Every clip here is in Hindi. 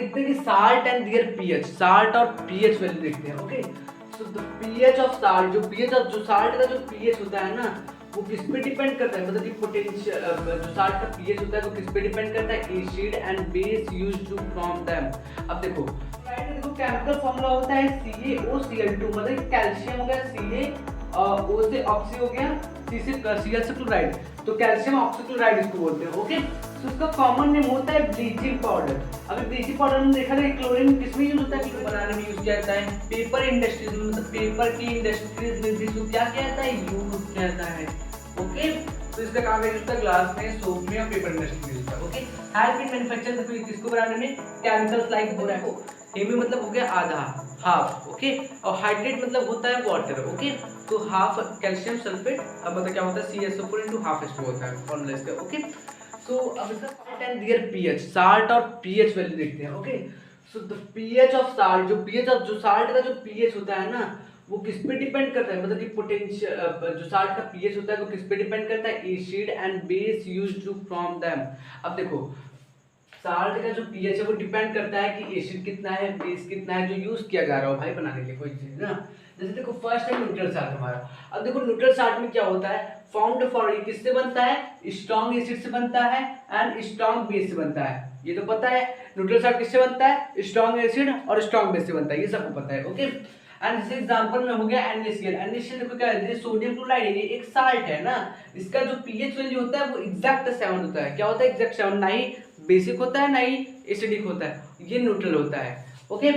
देखते हैं कि salt and their pH, salt और पीएच वैल्यू देखते हैं। Okay, so the pH of salt, जो साल्ट का जो पीएच होता है ना, वो किस पे डिपेंड करता है, मतलब कि पोटेंशियल जो साल्ट का पीएच होता है वो किस पे डिपेंड करता है, acid and base used to form them. अब देखो देखो केमिकल फॉर्मूला होता है CaOCl2, मतलब कैल्शियम हो गया Ca, O से ऑक्सी हो गया, C से Cl से क्लोराइड, तो कैल्शियम ऑक्सीक्लोराइड इसको बोलते हैं। ओके, तो इसका कॉमन नेम होता है ब्लीचिंग पाउडर। अभी ब्लीचिंग पाउडर में देखा था क्लोरीन किसमें यूज होता है, पेपर बनाने में यूज किया जाता है, पेपर इंडस्ट्रीज में, मतलब पेपर की इंडस्ट्रीज में भी इसको क्या किया जाता है, यूज किया जाता है। ओके, तो इसका काम है होता है ग्लास में, सोप में और पेपर इंडस्ट्री में होता है। ओके, हेल्प इन मैन्युफैक्चरिंग, किसको बनाने में, केमिकल्स लाइक बोराको, हेमी मतलब हो गया आधा, हाफ। ओके, और हाइड्रेट मतलब होता है वाटर। ओके, तो हाफ कैल्शियम सल्फेट, अब मतलब क्या होता है CaSO4 into हाफ H2 होता है फॉर्मूला इसका। ओके, सो अब इसका salt and their pH, salt और पीएच वैल्यू देखते हैं। Okay, so the pH of salt, जो साल्ट का जो पीएच होता है ना, वो किस पे डिपेंड करता है, मतलब कि पोटेंशियल जो साल्ट का पीएच होता है वो किस पे डिपेंड करता है, acid and base used to form them. अब देखो साल्ट का जो पीएच है वो डिपेंड करता है कि एसिड कितना है, बेस कितना है जो यूज किया जा रहा हो भाई बनाने के लिए कोई चीज ना। जैसे देखो फर्स्ट है न्यूट्रल साल्ट हमारा। अब देखो न्यूट्रल साल्ट में क्या होता है, फाउंड फॉर, किससे बनता है, स्ट्रॉन्ग एसिड से बनता है एंड स्ट्रॉन्ग बेस से बनता है, ये तो पता है। न्यूट्रल साल्ट किससे बनता है, स्ट्रॉन्ग एसिड और स्ट्रॉन्ग बेस से बनता है, ये सबको पता है। ओके, एंड जैसे एग्जांपल में हो गया NaCl। NaCl देखो क्या है, सोडियम क्लोराइड है, ये एक साल्ट है ना, इसका जो पीएच वैल्यू होता है वो एग्जैक्ट 7 होता है। क्या होता है, एग्जैक्ट 7, ना ही बेसिक होता है ना ही एसिडिक होता है, ये न्यूट्रल होता है। Okay,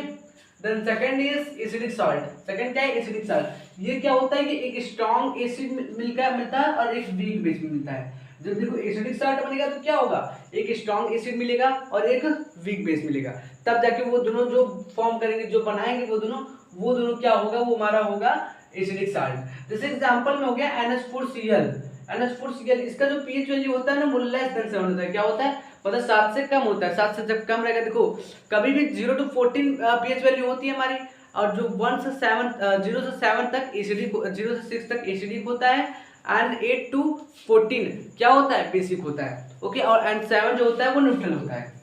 then second is acidic salt. Second क्या है, एसिडिक सॉल्ट। ये क्या होता है कि एक स्ट्रॉन्ग एसिड मिलता है और एक वीक बेस मिलता है। जब देखो एसिडिक सॉल्ट बनेगा तो क्या होगा, एक स्ट्रॉन्ग एसिड मिलेगा और एक वीक बेस मिलेगा, तब जाके वो दोनों जो फॉर्म करेंगे, जो बनाएंगे वो दोनों क्या होगा, वो हमारा होगा एसिडिक सॉल्ट। जैसे एग्जांपल में हो गया NH4Cl। NH4Cl इसका जो पीएच वैल्यू होता है ना वो लेस देन 7 होता है। क्या होता है, मतलब 7 से कम होता है। 7 से जब कम रहेगा, देखो कभी भी 0 to 14 पीएच वैल्यू होती है हमारी, और जो 1 से 7 0 से 7 तक एसिडिक, 0 से 6 तक एसिडिक होता है, एंड 8 to 14 क्या होता है, बेसिक होता है। ओके, और एंड 7 जो होता है वो न्यूट्रल होता है।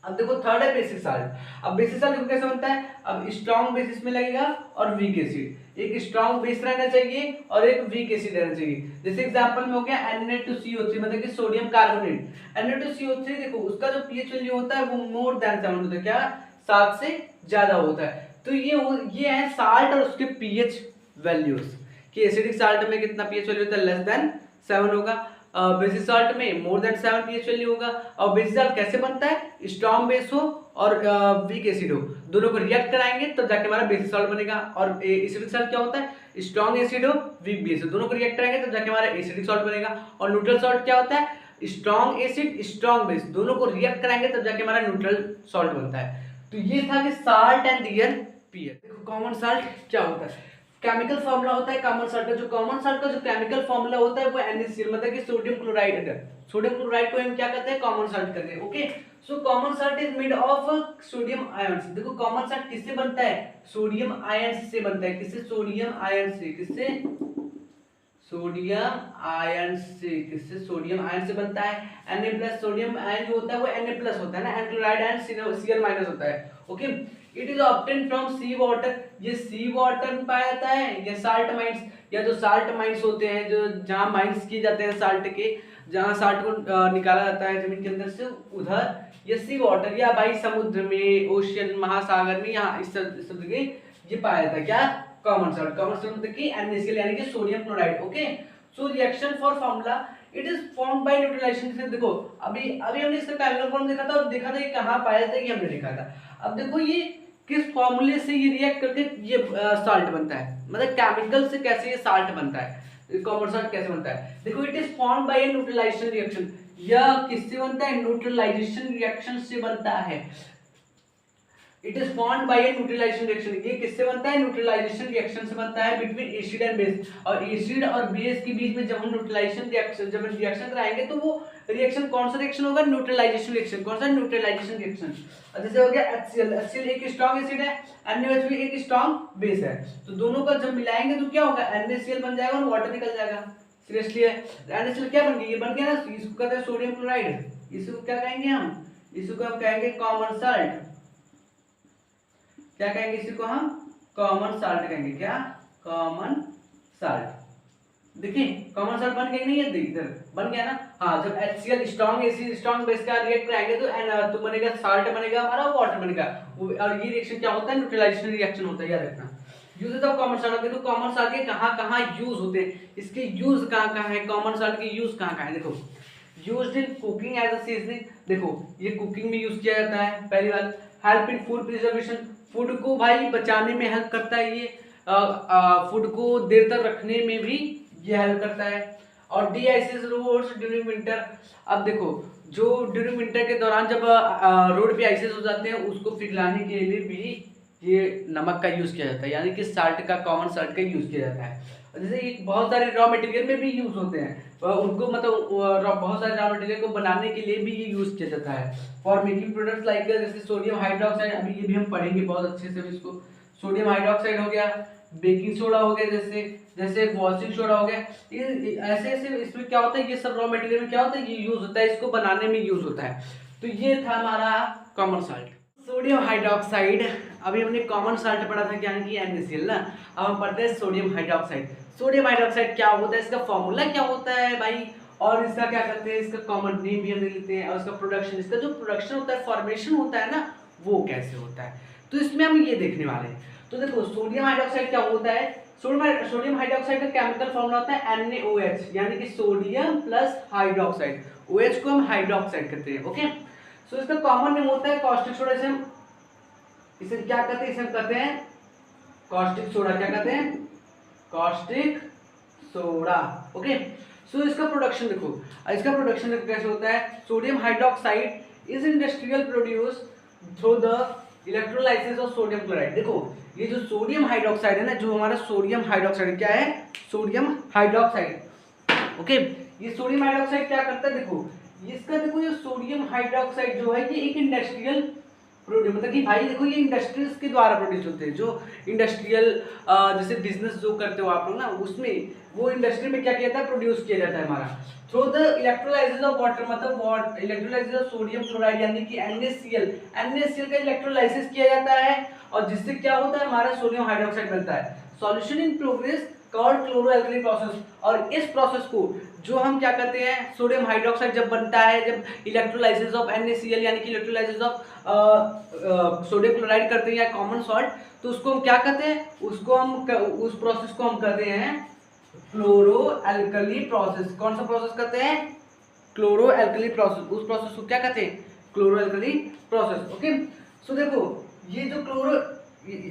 अब देखो थर्ड है बेसिक साल्ट। अब बेसिक साल्ट देखो कैसे बनता है, अब स्ट्रॉन्ग बेसिस में लगेगा और वीक एसिड, एक स्ट्रॉन्ग बेस रहना चाहिए और एक वीक एसिड रहना चाहिए। जैसे एग्जांपल में हो गया Na2CO3, मतलब कि सोडियम कार्बोनेट। Na2CO3 देखो उसका जो पीएच वैल्यू होता है वो मोर देन 7 होता है, क्या 7 से ज्यादा होता है। तो ये है साल्ट और उसके पीएच वैल्यूज, कि एसिडिक साल्ट में कितना पीएच वैल्यू होता है, लेस देन 7 होगा, बेसिक साल्ट में मोर देन 7 पीएच वैल्यू होगा। और बेसिक साल्ट कैसे बनता है, स्ट्रॉन्ग बेस हो और वीक एसिड हो, दोनों को रिएक्ट कराएंगे तो जाके हमारा बेसिक साल्ट बनेगा। और एसिडिक साल्ट क्या होता है, स्ट्रॉन्ग एसिड हो वीक बेस हो, दोनों को रिएक्ट कराएंगे तो जाके हमारा एसिडिक साल्ट बनेगा। और न्यूट्रल साल्ट क्या होता है, स्ट्रॉन्ग एसिड स्ट्रॉन्ग बेस, दोनों को रिएक्ट कराएंगे तब जाके हमारा न्यूट्रल साल्ट बनता है। तो ये था कि साल्ट एंड देयर पीएच। देखो कॉमन साल्ट क्या होता है, केमिकल फार्मूला होता है कॉमन साल्ट का, जो कॉमन साल्ट का जो केमिकल फार्मूला होता है वो NaCl, मतलब कि सोडियम क्लोराइड। सोडियम क्लोराइड को हम क्या कहते हैं, कॉमन साल्ट कहते हैं। Okay, so common salt is made of sodium ions. देखो कॉमन साल्ट किससे बनता है, सोडियम आयंस से बनता है। किससे, सोडियम आयंस से, किससे, सोडियम आयन से, किससे, सोडियम आयन से बनता है। Na+ सोडियम आयन जो होता है वो Na+ होता है ना, एंड क्लोराइड आयन Cl- होता है। Okay, it is obtain from sea water, ये सी वाटर में पाया जाता है, या साल्ट माइंस, या जो साल्ट माइंस होते हैं, जो जहां माइंस किए जाते हैं साल्ट के, जहां साल्ट को निकाला जाता है जमीन के अंदर से, उधर ये सी वाटर, या भाई समुद्र में, ओशियन, महासागर में, यहाँ इस जगह ये पाया जाता है। क्या, कॉमन साल्ट। कॉमन साल्ट मतलब कि NaCl यानी कि sodium chloride. Okay, so reaction for formula, it is formed by neutralization. देखो अभी हमने इसका केमिकल फॉर्म देखा था और देखा था ये कहां पाया जाता है, ये हमने देखा था। अब देखो ये किस फॉर्मूले से ये रिएक्ट करके ये साल्ट बनता है, मतलब केमिकल से कैसे ये साल्ट बनता है, कॉमन साल्ट कैसे बनता है। देखो it is formed by neutralization reaction, यह किससे बनता है, न्यूट्रलाइजेशन रिएक्शन से बनता है। It is formed by a neutralization reaction, ये किससे बनता है, न्यूट्रलाइजेशन रिएक्शन से बनता है बिटवीन एसिड एंड बेस। और एसिड और बेस के बीच में जब हम न्यूट्रलाइजेशन रिएक्शन, जब रिएक्शन कराएंगे तो वो रिएक्शन कौन सा रिएक्शन होगा, न्यूट्रलाइजेशन रिएक्शन। कौन सा, न्यूट्रलाइजेशन रिएक्शन। जैसे हो गया HCl एक स्ट्रॉन्ग एसिड है, NaOH भी एक स्ट्रॉन्ग बेस है, तो दोनों का जब मिलाएंगे तो क्या होगा, NaCl बन जाएगा और वाटर निकल जाएगा। सीरियसली है, NaCl क्या बन गया, ये बन गया ना, इसको कहते हैं सोडियम क्लोराइड। इसको क्या कहेंगे हम, इसको हम कहेंगे कॉमन साल्ट। क्या कहेंगे इसी को हम? कॉमन साल्ट कहेंगे। क्या? Common salt. देखिए कॉमन साल्ट बन गया नहीं है, इधर बन गया ना। हाँ, जब HCl strong acid strong base का रिएक्ट कराएंगे तो बनेगा साल्ट, बनेगा हमारा वाटर बनेगा। और ये रिएक्शन क्या होता है? न्यूट्रलाइजेशन रिएक्शन होता है, याद रखना। Uses of common salt. देखो कॉमन साल्ट के कहाँ-कहाँ यूज होते हैं, इसके यूज कहाँ-कहाँ है, कॉमन साल्ट के यूज कहाँ-कहाँ है। देखो used in cooking as a seasoning. देखो ये कुकिंग में यूज किया जाता है, पहली बात। Help in food preservation, food को भाई बचाने में हेल्प करता है ये। फूड को देर तक रखने में भी ये हेल्प करता है। और deices roads during winter. अब देखो जो ड्यूरिंग विंटर के दौरान जब रोड पे आइसिस हो जाते हैं, उसको पिघलाने के लिए भी ये नमक का यूज किया जाता है, यानी कि साल्ट का, कॉमन साल्ट का यूज किया जाता है। जैसे ये बहुत सारे रॉ मटेरियल में भी यूज होते हैं, उनको मतलब बहुत सारे रॉ मटेरियल को बनाने के लिए भी ये यूज किया जाता है। फॉर मेकिंग प्रोडक्ट्स लाइक जैसे सोडियम हाइड्रोक्साइड, अभी ये भी हम पढ़ेंगे बहुत अच्छे से इसको। सोडियम हाइड्रोक्साइड हो गया, बेकिंग सोडा हो गया, जैसे जैसे वॉशिंग सोडा हो गया। ये ऐसे ऐसे इसमें क्या होता है, ये सब रॉ मटेरियल में क्या होता है, ये यूज होता है, इसको बनाने में यूज होता है। तो ये था हमारा कॉमन साल्ट। सोडियम हाइड्रोक्साइड, अभी हमने कॉमन साल्ट पढ़ा था, यानी कि NaCl ना। अब हम पढ़ते हैं सोडियम हाइड्रोक्साइड। सोडियम हाइड्रोक्साइड क्या होता है, इसका फॉर्मूला क्या होता है भाई, और इसका क्या करते हैं, इसका कॉमन नेम भी हम ले लेते हैं, और इसका प्रोडक्शन, इसका जो प्रोडक्शन होता है, फॉर्मेशन होता है ना, वो कैसे होता है, तो इसमें हम ये देखने वाले हैं। तो देखो सोडियम हाइड्रोक्साइड क्या होता है, सोडियम हाइड्रोक्साइड का केमिकल फॉर्मूला होता है NaOH, यानी कि सोडियम प्लस हाइड्रोक्साइड। OH को हम हाइड्रोक्साइड कहते हैं, ओके। सो इसका कॉमन नेम होता है कॉस्टिक सोडा। इसे क्या कहते हैं, इसे हम कहते हैं कॉस्टिक सोडा। क्या कहते हैं? Caustic soda, okay. सो इसका प्रोडक्शन देखो, इसका प्रोडक्शन कैसे होता है। Sodium hydroxide is industrial produce through the electrolysis of sodium chloride. देखो ये जो सोडियम हाइड्रोक्साइड है ना, जो हमारा सोडियम हाइड्रोक्साइड क्या है, सोडियम हाइड्रोक्साइड, ओके। ये सोडियम हाइड्रोक्साइड क्या करता है, देखो इसका, देखो ये सोडियम हाइड्रोक्साइड जो है ये एक इंडस्ट्रियल प्रोड्यूस, मतलब कि भाई देखो ये इंडस्ट्रीज के द्वारा प्रोड्यूस होते हैं। जो इंडस्ट्रियल जैसे बिजनेस जो करते हो आप लोग ना, उसमें वो इंडस्ट्री में क्या किया जाता है, प्रोड्यूस किया जाता है हमारा through the electrolysis of water, मतलब इलेक्ट्रोलाइसिस ऑफ सोडियम क्लोराइड, यानी कि NaCl का इलेक्ट्रोलाइसिस किया जाता है, और जिससे क्या होता है, हमारा सोडियम हाइड्रोक्साइड बनता है। Solution in progress called chloralkali process. और इस प्रोसेस को जो हम क्या कहते हैं, सोडियम हाइड्रोक्साइड जब बनता है, जब इलेक्ट्रोलाइसिस ऑफ NaCl यानी कि इलेक्ट्रोलाइसिस ऑफ सोडियम क्लोराइड करते हैं या कॉमन सॉल्ट, तो उसको हम क्या कहते हैं, उस प्रोसेस को हम कहते हैं क्लोरोएल्कली प्रोसेस। कौन सा प्रोसेस कहते हैं? क्लोरोएल्कली प्रोसेस। उस प्रोसेस को क्या कहते हैं? क्लोरोएल्कली प्रोसेस, ओके। सो देखो ये जो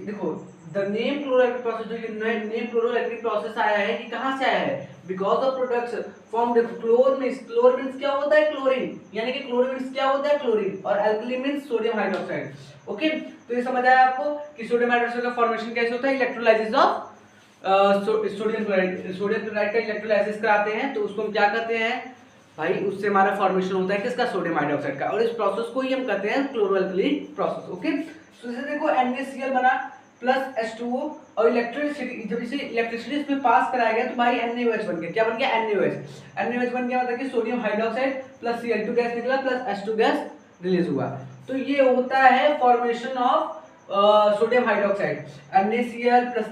देखो द नेम क्लोरोएल्कली प्रोसेस, जो ये नेम क्लोरोएल्कली प्रोसेस आया है, ये कहाँ से आया है, बिकॉज ऑफ प्रोडक्ट्स फ्रॉम देखो क्लोर मींस क्या होता है, क्लोरीन, यानी कि क्लोर मींस क्या होता है, क्लोरीन, और alkali means sodium hydroxide, okay. तो ये समझ आया आपको कि सोडियम हाइड्रोक्साइड का फॉर्मेशन कैसे होता है, इलेक्ट्रोलाइसिस ऑफ सोडियम क्लोराइड का इलेक्ट्रोलाइसिस कराते हैं, तो उसको हम क्या कहते हैं भाई, उससे हमारा फॉर्मेशन होता है किसका, सोडियम हाइड्रोक्साइड का, और इस प्रोसेस को ही हम कहते हैं क्लोरोएल्कली प्रोसेस, ओके। सो जैसे देखो NaCl बना प्लस H2O, और इलेक्ट्रिसिटी, जब इसे इलेक्ट्रिसिटी इसमें पास कराया गया तो भाई NaOH बन गया। क्या बन गया? NaOH बन गया, मतलब कि sodium hydroxide plus Cl2 gas निकला प्लस H2 गैस रिलीज हुआ। तो ये होता है formation of sodium hydroxide. NaCl plus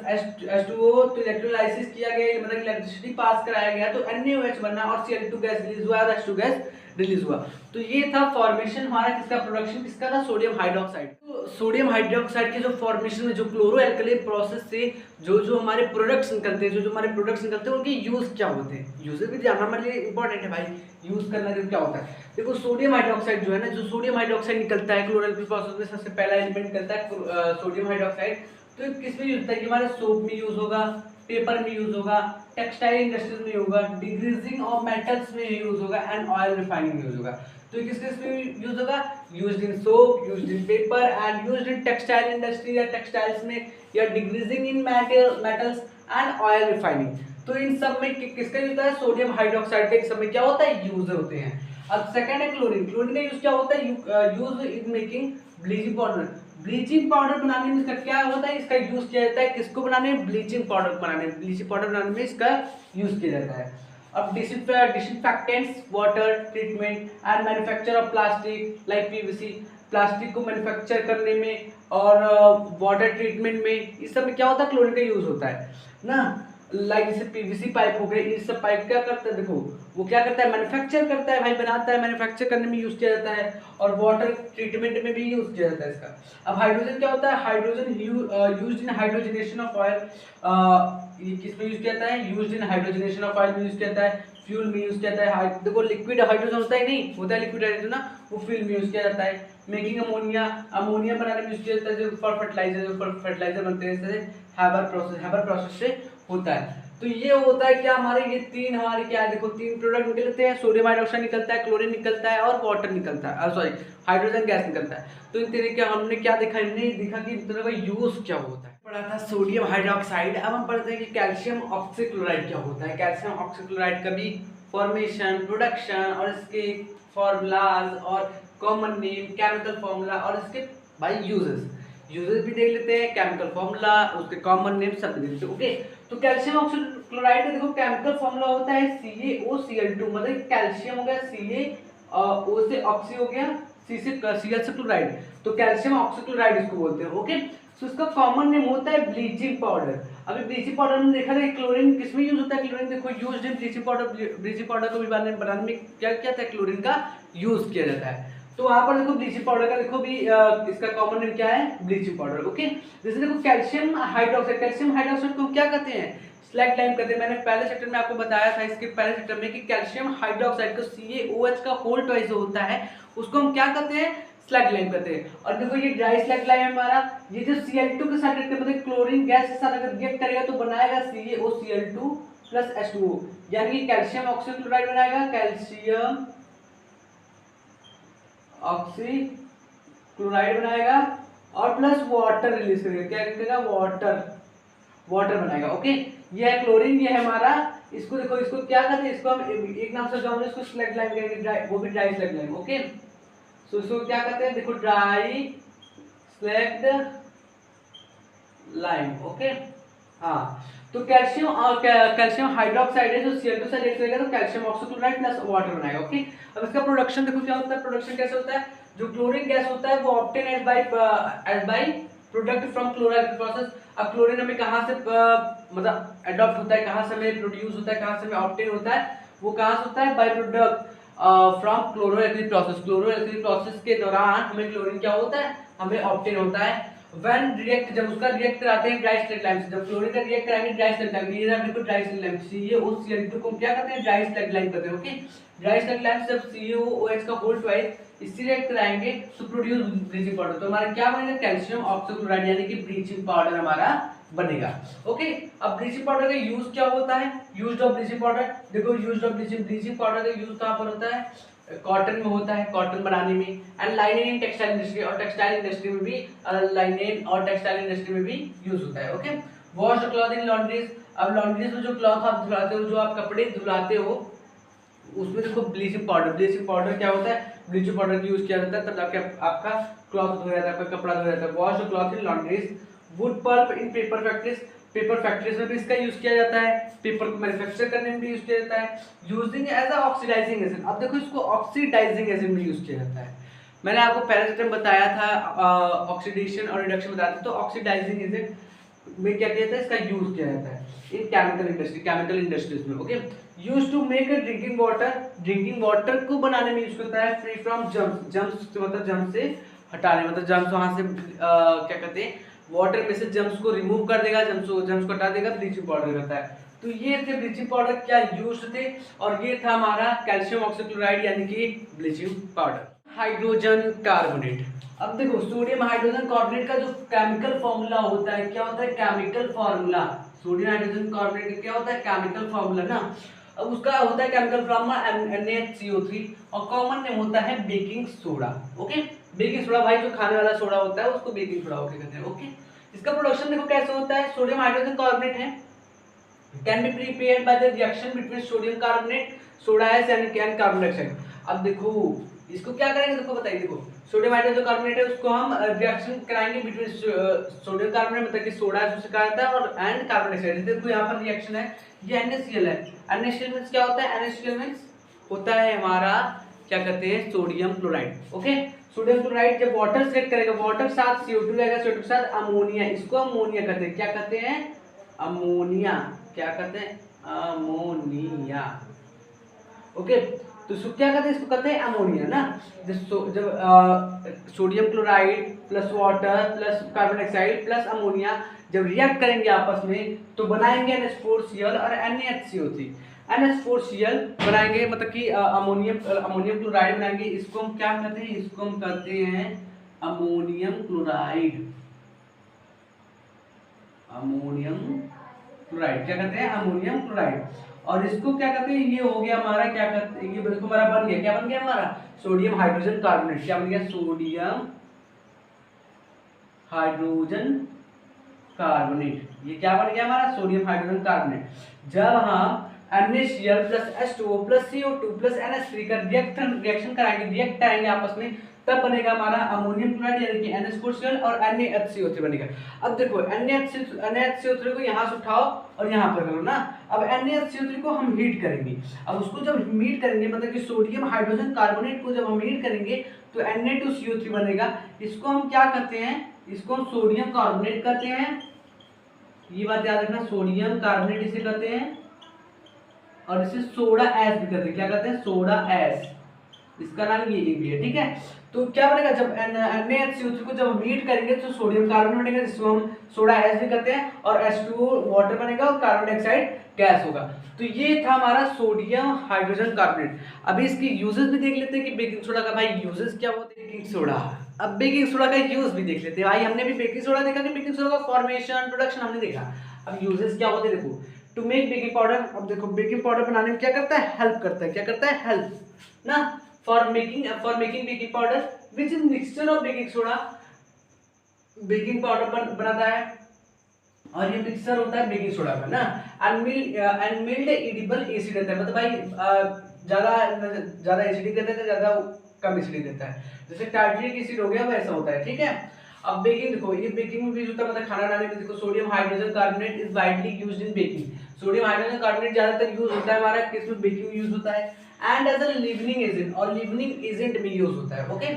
H2O, तो इलेक्ट्रोलाइसिस किया गया, मतलब इलेक्ट्रिसिटी पास कराया गया, तो NaOH बना और Cl2 गैस रिलीज हुआ और H2 गैस रिलीज हुआ। तो ये था फॉर्मेशन हमारा, किसका, प्रोडक्शन किसका था, सोडियम हाइड्रोक्साइड। तो सोडियम हाइड्रोक्साइड के जो फॉर्मेशन में जो क्लोरोएल्कली प्रोसेस से जो हमारे प्रोडक्ट्स निकलते हैं, जो हमारे प्रोडक्ट्स निकलते हैं, उनके यूज क्या होते हैं, यूज भी जानना हमारे लिए इंपॉर्टेंट है भाई, यूज करना क्या होता है। देखो सोडियम हाइड्रोक्साइड जो है ना, जो सोडियम हाइड्रोक्साइड निकलता है क्लोरोएल्कली प्रोसेस में, सबसे पहला एलिमेंट निकलता है सोडियम हाइड्रोक्साइड। तो किस में यूज होता है कि हमारे सोप में यूज होगा, पेपर में यूज होगा, टेक्सटाइल इंडस्ट्रीज में होगा, डिग्रीजिंग ऑफ मेटल्स में यूज होगा, एंड ऑयल रिफाइनिंग में यूज होगा। तो किस किस में यूज होगा, used in soap, used in paper, and used in textile industry या टेक्सटाइल्स में, या डिग्रीजिंग इन मेटल्स एंड ऑयल रिफाइनिंग। तो इन सब में किसका यूज होता है, सोडियम हाइड्रोक्साइड का। इन सब में क्या होता है, यूज होते हैं। अब सेकंड है क्लोरीन। क्लोरीन का यूज क्या होता है, use in making bleaching powder. Bleaching powder बनाने में इसका क्या होता है, इसका यूज किया जाता है किसको बनाने में, ब्लीचिंग पाउडर बनाने में, ब्लीचिंग पाउडर बनाने में इसका यूज किया जाता है। अब disinfectants, water treatment and manufacture of plastic like PVC, plastic को मैन्युफैक्चर करने में और वाटर ट्रीटमेंट में, इस सब में क्या होता है, क्लोरीन का यूज होता है ना। लाइक जैसे पीवीसी पाइप हो गए, इस सब पाइप क्या करता है, देखो वो क्या करता है, मैन्युफैक्चर करता है भाई, बनाता है, मैन्युफैक्चर करने में यूज किया जाता है, और वाटर ट्रीटमेंट में भी यूज किया जाता है इसका। अब हाइड्रोजन क्या होता है, hydrogen used in hydrogenation of oil, ये किस में यूज किया जाता है, used in hydrogenation of oil में यूज किया जाता है, फ्यूल में यूज किया जाता है। देखो लिक्विड हाइड्रोजन होता है नहीं, होता है लिक्विड हाइड्रोजन ना, वो फ्यूल में यूज किया जाता है। मेकिंग अमोनिया, अमोनिया बनाने में यूज किया जाता है, जो फॉर फर्टिलाइजर, जो फर्टिलाइजर बनते हैं जैसे हैबर प्रोसेस से होता है। तो ये होता है क्या, हमारे ये तीन हमारे क्या है, देखो तीन प्रोडक्ट निकलते हैं, सोडियम हाइड्रोक्साइड निकलता है, क्लोरीन निकलता है और वाटर निकलता है, सॉरी हाइड्रोजन गैस निकलता है। तो इन तीनों का हमने क्या देखा, हमने देखा कि इन तीनों का यूज क्या होता है, पढ़ा था सोडियम हाइड्रोक्साइड। अब हम पढ़ते हैं कि कैल्शियम ऑक्सीक्लोराइड क्या होता है। कैल्शियम ऑक्सीक्लोराइड का भी फॉर्मेशन, प्रोडक्शन और इसके फॉर्मूलाज और कॉमन नेम, केमिकल फॉर्मूला और इसके भाई यूजेस भी देख लेते हैं, केमिकल फॉर्मूला, उसके कॉमन नेम सब देख लेते हैं। ओके, तो कैल्शियम ऑक्सीक्लोराइड का देखो केमिकल फॉर्मूला होता है CaOCl2, मतलब कैल्शियम हो गया Ca, O से ऑक्सी हो गया, C से Cl से क्लोराइड, तो कैल्शियम ऑक्सीक्लोराइड इसको बोलते हैं। ओके, तो इसका कॉमन नेम होता है ब्लीचिंग पाउडर। अभी ब्लीचिंग पाउडर में देखा था क्लोरीन किसमें यूज होता है, क्लोरीन देखो यूज्ड इन ब्लीचिंग पाउडर, ब्लीचिंग पाउडर को भी बनाने में क्या क्या था, क्लोरीन का यूज किया जाता है। तो वहां पर देखो ब्लीचिंग पाउडर का देखो भी इसका कॉमन नेम क्या है, ब्लीचिंग पाउडर। ओके, जैसे देखो कैल्शियम हाइड्रोक्साइड को क्या कहते हैं, स्लैग लाइम कहते हैं। मैंने पहले चैप्टर में आपको बताया था, इसके पहले चैप्टर में कि कैल्शियम हाइड्रोक्साइड को CaOH का होल ट्वाइस होता है, उसको हम क्या कहते हैं, स्लैग लाइम कहते हैं। और देखो ये ड्राई स्लैग लाइम हमारा, ये जो Cl2 के साथ रिएक्ट मतलब क्लोरीन गैस के साथ अगर रिएक्ट करेगा तो बनाएगा CaOCl2 प्लस H2O, यानी कि कैल्शियम ऑक्सीक्लोराइड बनाएगा, कैल्शियम ऑक्सीक्लोराइड बनाएगा और प्लस वाटर रिलीज करेगा, क्या करेगा, वाटर बनाएगा। ओके, ये है क्लोरीन, ये है हमारा, इसको देखो, इसको क्या कहते हैं, इसको हम एक नाम से जानते हैं, इसको स्लैग लाइम कहेंगे, वो भी ड्राई स्लैग लाइम। ओके, सो इसको क्या कहते हैं, देखो ड्राई स्लैग्ड लाइम। ओके, हाँ, तो कैल्शियम हाइड्रोक्साइड है जो Cl2 से रिएक्ट करेगा तो कैल्शियम ऑक्सीक्लोराइड प्लस वाटर बनाएगा। ओके, अब इसका प्रोडक्शन देखो क्या होता है, प्रोडक्शन कैसे होता है, जो क्लोरीन गैस होता है वो obtain as by product from chloride process. अब क्लोरीन हमें कहाँ से मतलब एडॉप्ट होता है, कहाँ से हमें प्रोड्यूस होता है, कहाँ से हमें ऑब्टेन होता है, वो कहाँ से होता है, by product from chloralkali process. Chloralkali process के दौरान हमें क्लोरीन क्या होता है, हमें ऑब्टेन होता है। व्हेन रिएक्ट, जब उसका रिएक्ट कराते हैं ड्राई स्लैग लाइम से, जब क्लोरीन का रिएक्ट कराएंगे ड्राई स्लैग लाइम, ये देखो ड्राई स्लैग लाइम CaOCl2 को क्या कहते हैं, ड्राई स्लैग लाइम कहते हैं। ओके, ड्राई स्लैग लाइम से जब CaOH का होल ट्वाइस इससे रिएक्ट कराएंगे तो प्रोड्यूस ब्लीचिंग पाउडर, तो हमारा क्या बनेगा, कैल्शियम ऑक्सीक्लोराइड यानी कि ब्लीचिंग पाउडर हमारा बनेगा। ओके, अब ब्लीचिंग पाउडर का यूज क्या होता है, यूज ऑफ ब्लीचिंग पाउडर, देखो यूज ऑफ ब्लीचिंग पाउडर का यूज कहाँ पर होता है, कॉटन में होता है, कॉटन बनाने में, and linen in textile industry, और टेक्सटाइल इंडस्ट्री में भी लाइनिन और टेक्सटाइल इंडस्ट्री में भी यूज होता है। Okay, wash the cloth in laundries, अब लॉन्ड्रीज में जो क्लॉथ आप धुलाते हो, जो आप कपड़े धुलाते हो, उसमें देखो ब्लीचिंग पाउडर क्या होता है, ब्लीचिंग पाउडर का यूज किया जाता है, तब जाके आपका क्लॉथ धोया जाता है, आपका कपड़ा धोया जाता है। Wash the cloth in laundries, wood pulp in paper factories में भी इसका यूज किया जाता है, पेपर को मैन्युफैक्चर करने में भी यूज किया जाता है, using as a oxidising agent. अब देखो इसको ऑक्सीडाइजिंग एजेंट में यूज किया जाता है। मैंने आपको पहले चैप्टर में बताया था ऑक्सीडेशन और रिडक्शन बताया था, तो ऑक्सीडाइजिंग एजेंट में क्या किया जाता है, इसका यूज किया जाता है इन केमिकल इंडस्ट्रीज में। Okay, use to make a drinking water को बनाने में यूज करता है, फ्री फ्रॉम जर्म्स मतलब जर्म्स से हटाने, मतलब जर्म्स वहां से क्या कहते हैं, वाटर में से जर्म्स को रिमूव कर देगा, जर्म्स को हटा देगा, ब्लीचिंग पाउडर करता है। तो ये थे ब्लीचिंग पाउडर क्या यूज थे, और ये था हमारा कैल्शियम ऑक्सीक्लोराइड यानी कि ब्लीचिंग पाउडर। हाइड्रोजन कार्बोनेट, अब देखो सोडियम हाइड्रोजन कार्बोनेट का जो केमिकल फॉर्मूला होता है, क्या होता है, chemical formula, sodium hydrogen carbonate का क्या होता है, केमिकल फॉर्मूला ना। अब उसका होता है केमिकल फॉर्मूला NaCO3 और कॉमन नेम होता है baking soda. Okay, baking soda भाई जो खाने वाला सोडा होता है उसको बेकिंग सोडा ओके कहते हैं। ओके, इसका प्रोडक्शन देखो कैसे होता है, सोडियम हाइड्रोजन कार्बोनेट है, can be prepared by the reaction between sodium carbonate, soda and carbon dioxide. अब देखो इसको क्या करेंगे, देखो बताइए, देखो सोडियम हाइड्रोजन कार्बोनेट है उसको हम रिएक्शन कराएंगे बिटवीन सोडियम कार्बोनेट मतलब कि सोडा जो कहा जाता है और एंड कार्बन डाइऑक्साइड। देखो यहाँ पर रिएक्शन है, ये NaCl है। NaCl मींस क्या होता है? NaCl मींस होता है हमारा क्या कहते हैं sodium chloride. Okay, sodium chloride जब वाटर सेट करेगा, वाटर के साथ CO2 लगेगा, CO2 के साथ अमोनिया, इसको अमोनिया कहते हैं। क्या कहते हैं? अमोनिया। क्या कहते हैं? अमोनिया। ओके, तो इसको क्या कहते हैं? इसको कहते हैं अमोनिया ना। जब sodium chloride plus water plus carbon dioxide plus ammonia जब रिएक्ट करेंगे आपस में तो बनाएंगे NH4Cl और NaHCO3। NH4Cl बनाएंगे मतलब कि अमोनियम क्लोराइड बनाएंगे। इसको हम क्या कहते हैं? इसको हम कहते हैं अमोनियम क्लोराइड। अमोनियम क्लोराइड क्या कहते हैं? Ammonium chloride. और इसको क्या कहते हैं? ये हो गया हमारा क्या कहते हैं? ये बिल्कुल हमारा बन गया, क्या बन गया हमारा? Sodium hydrogen carbonate. क्या बन गया? Sodium hydrogen carbonate. ये क्या बन गया हमारा? Sodium hydrogen carbonate. जब हम NaCl plus H2O plus CO2 plus NH3 का रिएक्शन कराएंगे, रिएक्ट कराएंगे आपस में, तब बनेगा हमारा अमोनियम क्लोराइड यानी कि NH4Cl और NaHCO3 बनेगा। अब देखो NaHCO3 को यहाँ से उठाओ और यहाँ पर करो ना। अब NaHCO3 को हम हीट करेंगे। अब उसको जब हीट करेंगे मतलब कि सोडियम हाइड्रोजन कार्बोनेट को जब हम हीट करेंगे तो Na2CO3 बनेगा। इसको हम क्या कहते हैं? इसको हम सोडियम कार्बोनेट कहते हैं। ये बात याद रखना, सोडियम कार्बोनेट इसे कहते हैं और इसे सोडा ऐश भी कहते हैं। क्या कहते हैं? सोडा ऐश, इसका नाम ये भी है। ठीक है, तो क्या बनेगा? जब NaHCO3 को जब हम हीट करेंगे तो सोडियम कार्बोनेट बनेगा जिसको हम सोडा ऐश भी कहते हैं और H2O वाटर बनेगा और कार्बन डाइऑक्साइड गैस होगा। तो ये था हमारा सोडियम हाइड्रोजन कार्बोनेट। अभी इसकी यूजेस भी देख लेते हैं कि बेकिंग सोडा का भाई यूजेस क्या होते हैं। बेकिंग सोडा, अब बेकिंग सोडा का यूज भी देख लेते हैं भाई। हमने भी बेकिंग सोडा देखा कि बेकिंग सोडा का फॉर्मेशन प्रोडक्शन हमने देखा। अब यूजेस क्या होते हैं देखो। टू मेक बेकिंग पाउडर, अब देखो बेकिंग पाउडर बनाने में क्या करता है? हेल्प करता है। क्या करता है? हेल्प ना। For making baking powder which is mixture of baking soda, baking powder बनाता है और ये मिक्सचर होता है बेकिंग सोडा का ना। अनमिल्ड एडिबल एसिड रहता है, मतलब भाई ज्यादा एसिडिक रहता है, ज्यादा कम एसिडिक रहता है। जैसे टार्टरिक एसिड हो गया वैसा होता है। ठीक है, अब बेकिंग देखो, ये बेकिंग में भी होता है मतलब खाना बनाने में। देखो sodium hydrogen carbonate is widely used in baking. Sodium hydrogen carbonate ज्यादातर यूज होता है हमारा किसमें? बेकिंग में यूज होता है। And as a leavening agent, और लिवनिंग एजेंट में यूज होता है। Okay,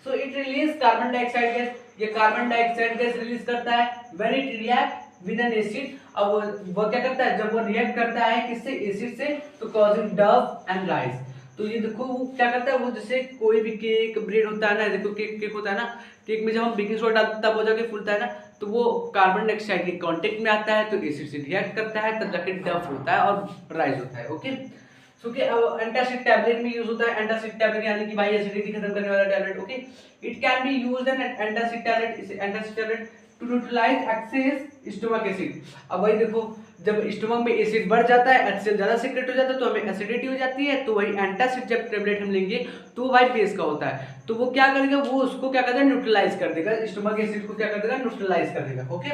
so it release carbon dioxide gas. ये कार्बन डाइऑक्साइड गैस रिलीज करता है when it react with N acid. अब वो क्या करता है? जब वो रिएक्ट करता है किससे? एसिड से, तो कॉजिंग डव एंड राइस। तो ये देखो वो क्या करता है? वो जैसे कोई भी केक ब्रेड होता है ना, देखो केक होता है ना, केक में जब हम बेकिंग सोडा डालते हैं तब वो जाके फूलता है ना, तो वो कार्बन डाइऑक्साइड के कांटेक्ट में आता है तो एसिड से रिएक्ट करता है, तब जाके डफ होता है और राइज होता है। ओके, सो कि एंटासिड टैबलेट में यूज होता है। एंटासिड टैबलेट यानी कि भाई एसिडिटी खत्म करने वाला tablet. Okay, it can be used an antacid tablet to neutralise excess stomach acid. अब वही देखो, जब स्टोमक में एसिड बढ़ जाता है, HCl ज्यादा सीक्रेट हो जाता है तो हमें एसिडिटी हो जाती है। तो वही एंटासिड जब टैबलेट हम लेंगे तो वो भाई बेस का होता है, तो वो क्या करेगा? वो उसको क्या करता है? न्यूट्रलाइज कर देगा, स्टोमक एसिड को क्या कर देगा? न्यूट्रलाइज कर देगा। ओके,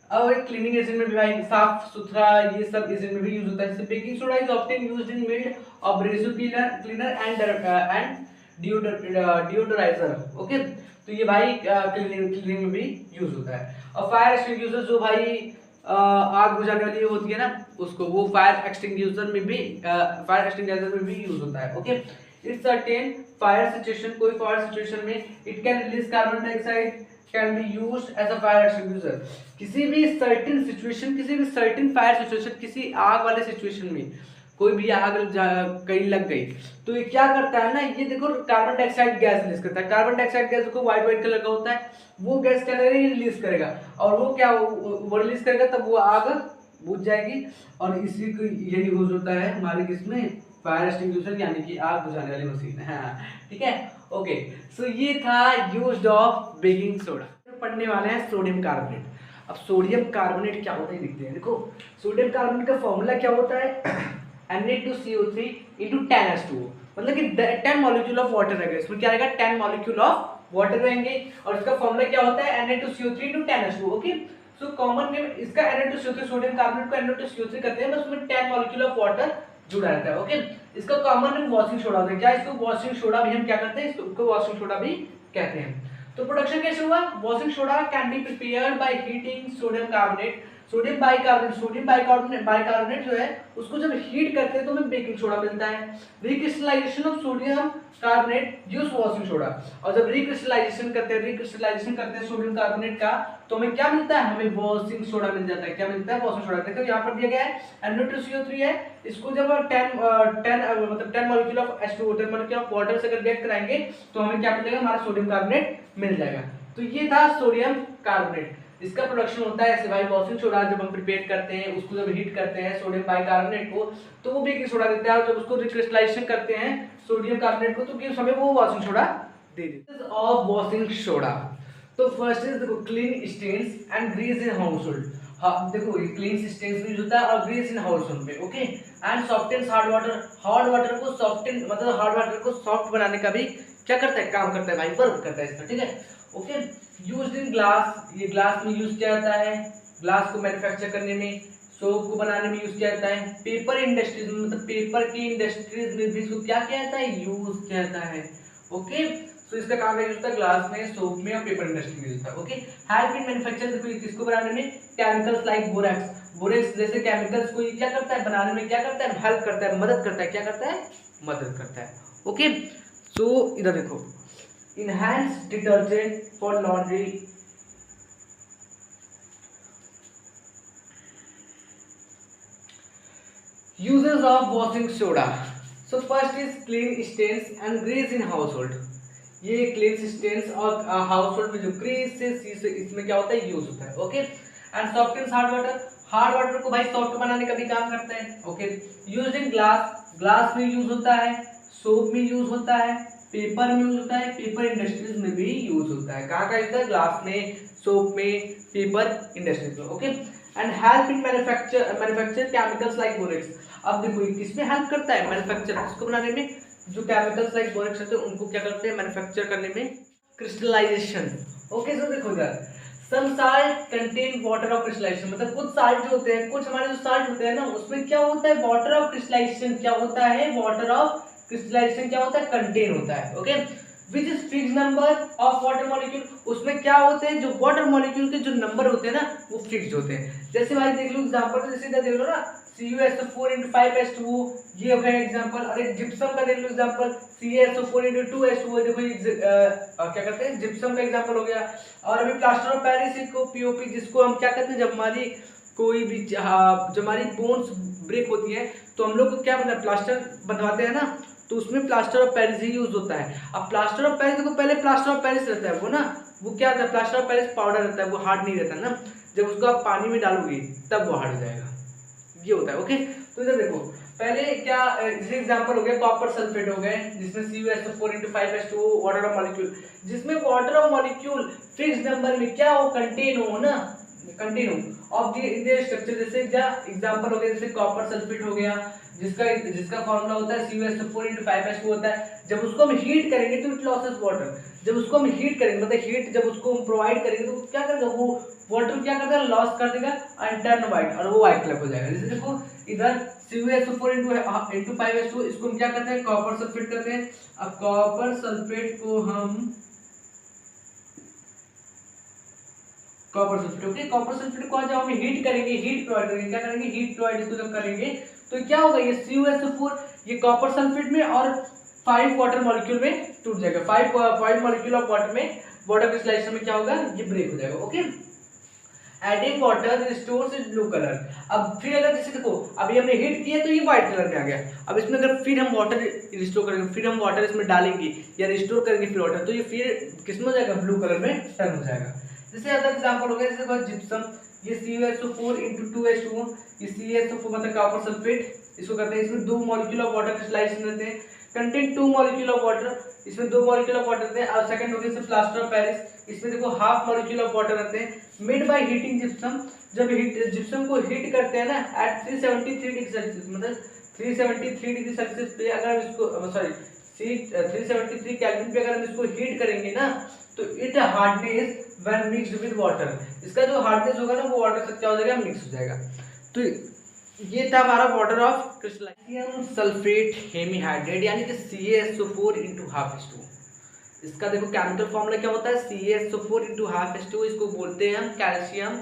और क्लीनिंग एजेंट में भी भाई साफ सुथरा ये सब एजेंट में भी यूज होता है। जैसे baking soda is often used in mild abrasive cleaner and deodorizer. Okay, तो ये भाई क्लीनिंग में भी यूज होता है। और फायर एक्सटिंग्विशर जो भाई आग बुझाने वाली होती है ना, उसको वो फायर एक्सटिंग्विशर में भी यूज होता है। Okay, it's certain fire situation, कोई फायर सिचुएशन में it can release carbon dioxide can be used as a fire extinguisher. किसी भी सर्टेन सिचुएशन, किसी भी सर्टेन फायर सिचुएशन, किसी आग वाले सिचुएशन में कोई भी आग कहीं लग गई तो ये क्या करता है ना, ये देखो कार्बन डाइऑक्साइड गैस रिलीज करता है। कार्बन डाइऑक्साइड गैस को व्हाइट कलर का होता है, वो गैस क्या करेगा? ये रिलीज करेगा और वो क्या वो रिलीज करेगा तब वो आग बुझ जाएगी। और इसी को यही यूज होता है हमारे किसमें? फायर एक्सटिंग्विशर यानी कि आग बुझाने वाली मशीन है। ठीक है, ओके, सो ये था यूज्ड ऑफ बेकिंग सोडा। पढ़ने वाले हैं सोडियम कार्बोनेट। अब सोडियम कार्बोनेट क्या होता है देखते हैं। देखो सोडियम कार्बोनेट का फॉर्मूला क्या होता है? Na2CO3 into 10H2O, मतलब कि 10 मॉलिक्यूल ऑफ वाटर रहेगा, इसमें क्या रहेगा? 10 मॉलिक्यूल ऑफ वाटर रहेंगे। और इसका फॉर्मूला क्या होता है? Na2CO3 into 10H2O। Okay, so common name इसका Na2CO3, सोडियम कार्बोनेट को Na2CO3 कहते हैं, बस उसमें 10 मॉलिक्यूल ऑफ वाटर जुड़ा रहता है। ओके, इसका कॉमन नेम वॉशिंग सोडा होता है। क्या इसको वॉशिंग सोडा भी हम क्या करते हैं? इसको वॉशिंग सोडा भी कहते हैं। तो प्रोडक्शन कैसे हुआ? Washing soda can be prepared by heating sodium carbonate, sodium bicarbonate जो है उसको जब हीट करते हैं तो हमें बेकिंग सोडा मिलता है। Recrystallisation of sodium carbonate use washing soda, और जब रिक्रिस्टलाइजेशन करते हैं सोडियम कार्बोनेट का तो हमें क्या मिलता है? हमें वॉशिंग सोडा मिल जाता है। क्या मिलता है? Washing soda. देखो यहाँ पर दिया गया है NO2CO3 है, इसको जब 10 molecule of H2O 10 molecule of water से अगर रिएक्ट कराएंगे तो हमें क्या मिलेगा? हमारा सोडियम कार्बोनेट मिल जाएगा। तो ये था सोडियम कार्बोनेट। इसका प्रोडक्शन होता है ऐसे भाई, वॉशिंग सोडा जब हम प्रिपेयर करते हैं उसको जब हीट करते हैं सोडियम बाइकार्बोनेट को तो वो बेकिंग सोडा देता है, और जब उसको रिक्रिस्टलाइजेशन करते हैं सोडियम कार्बोनेट को तो हमें वो वॉशिंग सोडा दे देता है। ऑफ वॉशिंग सोडा, तो फर्स्ट इज देखो clean stains and grease in household. हाँ देखो ये क्लीन स्टेन्स भी होता है और ग्रीस इन हाउसहोल्ड में, okay. And softens hard water को सॉफ्टन मतलब हार्ड वाटर को सॉफ्ट बनाने का भी क्या करता है? काम करता है भाई, वर्क करता है इसका, ठीक है, ओके। यूज्ड इन ग्लास, ये ग्लास में यूज किया जाता है, ग्लास को मैन्युफैक्चर करने में, सोप को बनाने में यूज किया जाता है। पेपर इंडस्ट्रीज में मतलब पेपर की इंडस्ट्रीज में भी इसको क्या किया जाता है? यूज किया जाता है, ओके। तो इसका काम यूज होता है ग्लास में, सोप में और पेपर इंडस्ट्री में यूज होता है, ओके। हेल्प इन मैन्युफैक्चर, देखो किसको बनाने में? केमिकल्स लाइक बोरेक्स जैसे केमिकल्स को ये क्या करता है? बनाने में क्या करता है? हेल्प करता है, मदद करता है। क्या करता है? मदद करता है, ओके। सो इधर देखो enhanced detergent for laundry, uses of washing soda, so first is clean stains and grease in household। ये क्लीन स्टेन्स और हाउसहोल्ड में जो ग्रीस से इसमें क्या होता है? यूज होता है, okay. And softens hard water को भाई सॉफ्ट बनाने का भी काम करता है, ओके। यूज्ड इन ग्लास में यूज होता है, सोप में यूज होता है, पेपर में यूज होता है, पेपर इंडस्ट्रीज में भी यूज होता है। कहाँ यूज होता है? ग्लास में, सोप में, पेपर इंडस्ट्रीज में, okay. And help in manufacture chemicals like borax. अब देखो ये किसमें हेल्प करता है? मैन्युफैक्चर किसको बनाने में? जो केमिकल्स लाइक बोरेक्स होते हैं उनको क्या करते हैं? मैन्युफैक्चर करने में। Crystallization, okay. तो देखो इधर some salt contain water of crystallization, मतलब कुछ साल्ट जो होते हैं, कुछ हमारे जो साल्ट होते हैं ना उसमें क्या होता है? वाटर ऑफ क्रिस्टलाइजेशन क्या होता है? वाटर ऑफ क्रिस्टलाइजेशन क्या होता है? कंटेन होता है, okay. Which is fix number of water molecule, उसमें क्या होते हैं? जो वाटर मॉलिक्यूल के जो नंबर होते हैं ना वो फिक्स्ड होते हैं। जैसे भाई देख लो एग्जांपल, जैसे इधर देख लो ना CuSO4 × 5H2O, ये हो गया एग्जांपल। और एक जिप्सम का देख लो एग्जांपल, CaSO4 × 2H2O, देखो ये क्या करते हैं? जिप्सम का एग्जांपल हो गया। और अभी प्लास्टर ऑफ पेरिस को POP, जिसको हम क्या कहते हैं? जब हमारी कोई भी जब हमारी बोन्स ब्रेक होती है तो हम लोग क्या मतलब प्लास्टर बनवाते हैं ना, तो उसमें plaster of Paris he use होता है। अब प्लास्टर ऑफ पेरिस देखो, पहले प्लास्टर ऑफ पेरिस रहता है वो ना, वो क्या रहता है? प्लास्टर ऑफ पेरिस पाउडर रहता है, वो हार्ड नहीं रहता ना, जब उसको आप पानी में डालोगे तब वो हार्ड हो जाएगा, ये होता है, ओके। तो इधर देखो पहले क्या, जैसे एग्जांपल हो गया कॉपर सल्फेट हो गए, जिसमें CuSO4 × 5H2O water of molecule, जिसमें water of molecule fixed number में क्या हो? कंटेन हो ना, कंटेन हो ऑफ द स्ट्रक्चर। जैसे क्या एग्जांपल हो गया, जैसे कॉपर सल्फेट हो गया, जिसका फॉर्मूला होता है CuSO4 × 5H2O होता है। जब उसको हम हीट करेंगे तो इट लॉसेस वाटर, जब उसको हम हीट करेंगे मतलब हीट जब उसको हम प्रोवाइड करेंगे तो क्या करेगा? वो वाटर क्या करता है? लॉस कर देगा एंड टर्न व्हाइट, और वो व्हाइट कलर हो जाएगा। जैसे देखो इधर CuSO4 × 5H2O, इसको हम क्या करते हैं? कॉपर सल्फेट करते हैं। अब कॉपर सल्फेट को हम copper sulphate, okay, copper sulphate को जब हम हीट करेंगे, हीट प्रोवाइड करेंगे, क्या करेंगे? हीट प्रोवाइड इसको जब करेंगे तो क्या होगा? ये CuSO4 ये कॉपर सल्फेट में और 5 वाटर मॉलिक्यूल में टूट जाएगा। 5 मॉलिक्यूल ऑफ वाटर में वाटर क्रिस्टलाइजेशन में क्या होगा? ये ब्रेक हो जाएगा, okay. Adding water restores is blue colour. अब फिर अगर जैसे देखो अभी हमने हीट किया तो ये व्हाइट कलर में आ गया। अब इसमें अगर फिर हम वाटर रिस्टोर करेंगे, फिर हम वाटर इसमें डालेंगे या रिस्टोर करेंगे फिर वाटर, तो ये फिर किसमें हो जाएगा? ब्लू कलर में टर्न हो जाएगा। जैसे अदर एग्जांपल हो गया, जैसे जिप्सम, ये CuSO4 × 2H2O, ये CuSO4 मतलब कॉपर सल्फेट, इसको करते हैं, इसमें 2 मॉलिक्यूल ऑफ वाटर क्रिस्टलाइजेशन रहते हैं, कंटेन 2 मॉलिक्यूल ऑफ वाटर, इसमें 2 मॉलिक्यूल ऑफ वाटर रहते हैं। और सेकंड हो गया प्लास्टर ऑफ पेरिस, इसमें देखो हाफ मॉलिक्यूल ऑफ वाटर रहते हैं। मेड बाय हीटिंग जिप्सम, जब जिप्सम को हीट करते हैं ना एट 373 डिग्री सेल्सियस, मतलब 373 डिग्री सेल्सियस पे अगर हम इसको 373 केल्विन पे अगर हम इसको हीट करेंगे ना तो it hardness when mixed with water, इसका जो हार्डनेस होगा ना वो वाटर से क्या हो जाएगा? मिक्स हो जाएगा। तो ये था हमारा water of crystallisation sulphate hemihydrate यानी कि CaSO4 × 1/2H2O। इसका देखो केमिकल फॉर्मूला क्या होता है, CaSO4 इंटू हाफ H2, इसको बोलते हैं हम कैल्शियम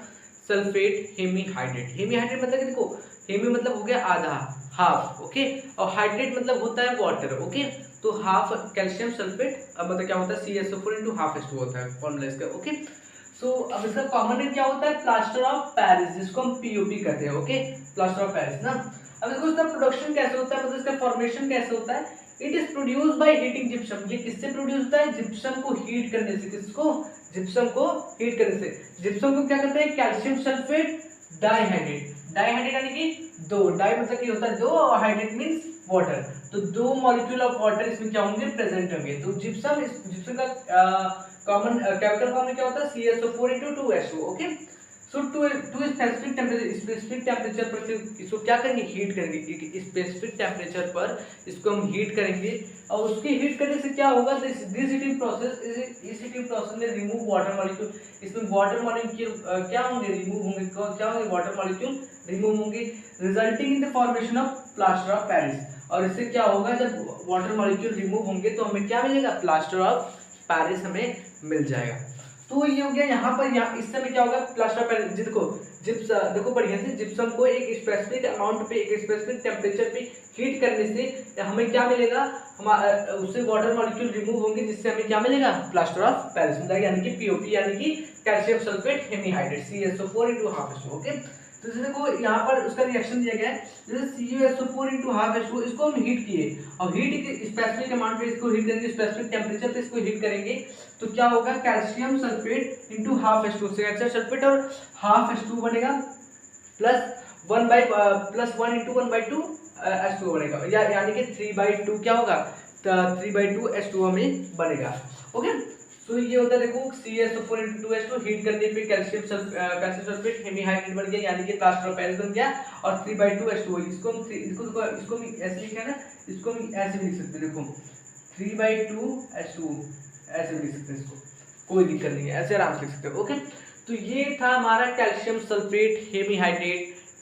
सल्फेट हेमीहाइड्रेट। हेमीहाइड्रेट मतलब कि देखो, हेमी मतलब हो गया आधा, हाफ, ओके, और हाइड्रेट मतलब होता है वाटर, ओके। तो हाफ कैल्शियम सल्फेट मतलब क्या होता है, CaSO4 इंटू हाफ H2 होता है फॉर्मूला इसका, ओके। सो अब इसका कॉमन नेम क्या होता है, प्लास्टर ऑफ पेरिस, जिसको हम POP कहते हैं, ओके, प्लास्टर ऑफ पेरिस ना। अब देखो इसका प्रोडक्शन कैसे होता है, मतलब इसका फॉर्मेशन कैसे होता है, it is produce by heating gypsum. ये किससे प्रोड्यूस होता है, जिप्सम को हीट करने से। किसको, जिप्सम को हीट करने से। जिप्सम को क्या करते हैं, कैल्शियम सल्फेट डाइहाइड्रेट, डाइहाइड्रेट यानी कि दो, डाई मतलब क्या होता है दो, और हाइड्रेट मींस वाटर, तो दो मॉलिक्यूल ऑफ वाटर इसमें क्या होंगे, प्रेजेंट होंगे। तो जिप्सम, इस जिप्सम का कॉमन केमिकल फॉर्म में क्या होता है, CaSO4 into 2H2, okay. So to specific temperature पर इसको क्या करेंगे, हीट करेंगे। स्पेसिफिक टेम्परेचर पर इसको हम हीट करेंगे, और उसकी हीट करने से क्या होगा, दिस हीटिंग प्रोसेस, इस हीटिंग प्रोसेस में रिमूव वाटर मॉलिक्यूल, इसमें वाटर मॉलिक्यूल क्या होंगे, रिमूव होंगे। क्या होंगे, वाटर मॉलिक्यूल रिमूव होंगे, resulting in the formation of plaster of Paris. और इससे क्या होगा, जब वाटर मॉलिक्यूल रिमूव होंगे तो हमें क्या मिलेगा, प्लास्टर ऑफ पेरिस हमें मिल जाएगा। तो ये हो गया यहाँ पर, यहाँ इस समय क्या होगा, प्लास्टर ऑफ पेरिस। देखो देखो बढ़िया से, जिप्सम को एक स्पेसिफिक अमाउंट पे, एक स्पेसिफिक टेम्परेचर पे हीट करने से हमें क्या मिलेगा, हमारा उससे वाटर मॉलिक्यूल रिमूव होंगे, जिससे हमें क्या मिलेगा, प्लास्टर ऑफ पेरिस मिलेगा, यानी कि POP, यानी कि calcium sulphate hemihydrate, CaSO4 into half H2, okay. तो जैसे देखो यहाँ पर उसका रिएक्शन दिया गया है, जैसे CaSO4 into half H2, इसको हम हीट किए, और हीट के स्पेसिफिक अमाउंट पे इसको हीट करेंगे, स्पेसिफिक टेम्परेचर पे इसको हीट करेंगे, तो क्या होगा, calcium sulphate into half H2 से कैल्शियम सल्फेट और हाफ H2 बनेगा, प्लस 1 into 1/2 H2 बनेगा, यानी कि 3/2 क्या होगा, 3/2 H2 हमें बनेगा, ओके। तो ये होता है देखो, CaSO4 into 2H2 हीट करने पे कैल्शियम सल्फेट हेमीहाइड्रेट बन गया, यानी कि प्लास्टर ऑफ पेरिस बन गया, और 3/2 H2, इसको हम ऐसे लिखा है ना, इसको हम ऐसे लिख सकते हैं, देखो 3/2 H2 ऐसे भी लिख सकते हैं, इसको कोई दिक्कत नहीं है, ऐसे आराम से लिख सकते हो, ओके। तो ये था हमारा कैल्शियम सल्फेट हेमीहाइड्रेट,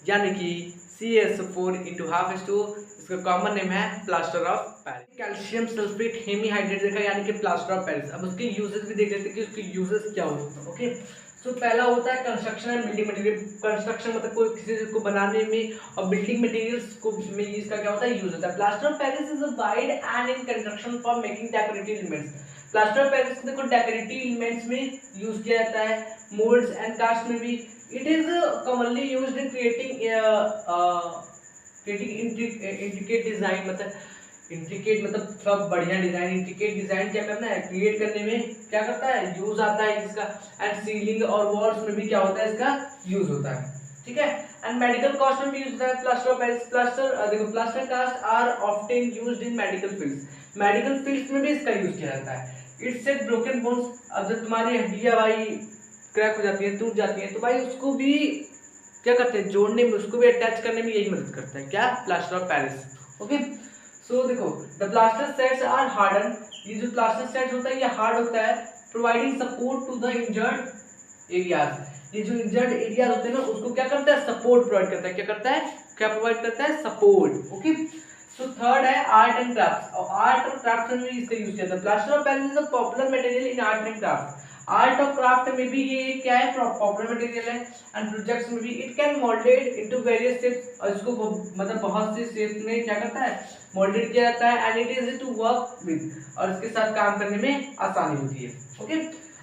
यानी कि CaSO4 into half H2, इसका कॉमन नेम है plaster of Paris. Calcium sulphate hemihydrate देखा, यानी कि प्लास्टर ऑफ पेरिस। अब उसके यूजेस भी देख लेते हैं कि उसके यूजेस क्या होते हैं, ओके। तो पहला होता है construction and building material. Construction मतलब कोई किसी चीज को बनाने में, और बिल्डिंग मटेरियल्स को में इसका क्या होता है, यूज होता है। Plaster of Paris is a wide and in construction for making decorative elements. Plaster of Paris को देखो डेकोरेटिव एलिमेंट्स में यूज किया जाता है, मोल्ड्स एंड कास्ट में भी। It is commonly used in creating intricate design, मतलब इंट्रिकेट मतलब थोड़ा बढ़िया डिजाइन, इंट्रिकेट डिजाइन क्या करना है, क्रिएट करने में क्या करता है, यूज आता है इसका। एंड सीलिंग और वॉल्स में भी क्या होता है, इसका यूज होता है, ठीक है। एंड मेडिकल कास्ट में भी यूज होता है प्लास्टर ऑफ पेरिस। देखो plaster cast are often used in medical fields. Medical fields में भी इसका यूज किया जाता है। इट्स सेट ब्रोकन बोन्स, अब जब तुम्हारी हड्डियां भाई क्रैक हो जाती है, टूट जाती है, तो भाई उसको भी क्या करते हैं, जोड़ने में, उसको भी अटैच करने में यही मदद करता है, क्या, plaster of Paris, okay. So देखो the plaster sets are harden, ये जो प्लास्टर सेट होता है ये हार्ड होता है, providing support to the injured areas. ये जो इंजर्ड एरिया होते हैं ना, उसको क्या करता है, सपोर्ट प्रोवाइड करता है। क्या करता है, क्या प्रोवाइड करता है, सपोर्ट, ओके। सो थर्ड है आर्ट एंड क्राफ्ट, और आर्ट और क्राफ्ट में भी इसका यूज किया जाता है। Plaster of Paris is a popular material in art and craft. Art और क्राफ्ट में भी ये क्या है, पॉपुलर मटेरियल है। एंड प्रोजेक्ट्स में भी it can moulded into various shapes, और इसको मतलब बहुत से शेप में क्या करता है, मोल्डेड किया जाता है। And it is to work with, और इसके साथ काम करने में आसानी होती है, ओके।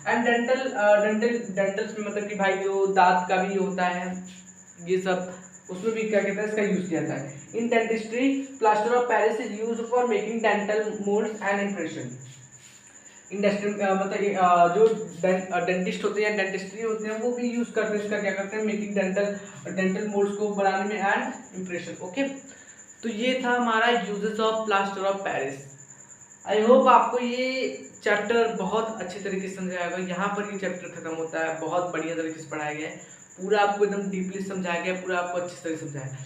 एंड डेंटल्स में मतलब कि भाई जो दांत का भी होता है, ये सब उसमें भी क्या कहता है, इसका यूज किया जाता है। इन dentistry plaster of Paris is used for making dental moulds and impression. Industry मतलब जो डेंटिस्ट होते हैं, डेंटिस्ट्री होते हैं, वो भी यूज करते हैं इसका, क्या करते हैं, मेकिंग डेंटल मोल्ड्स को बनाने में एंड इम्प्रेशन, ओके। तो ये था हमारा uses of plaster of Paris. I hope आपको ये चैप्टर बहुत अच्छे तरीके से समझाया होगा। यहाँ पर ये चैप्टर खत्म होता है, बहुत बढ़िया तरीके से पढ़ाया गया है, पूरा आपको एकदम डीपली समझाया गया, पूरा आपको अच्छी तरह से समझाया।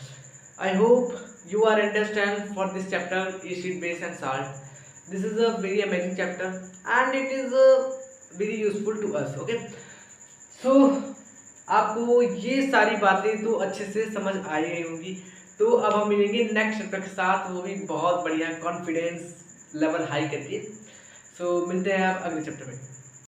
I hope you are understand for this chapter acid base and salt. This is a very amazing chapter and it is very useful to us, okay? So आपको ये सारी बातें तो अच्छे से समझ आई गई होंगी। तो अब हम मिलेंगे नेक्स्ट चैप्टर के साथ, वो भी बहुत बढ़िया, कॉन्फिडेंस लेवल हाई करके। सो मिलते हैं आप अगले चैप्टर में।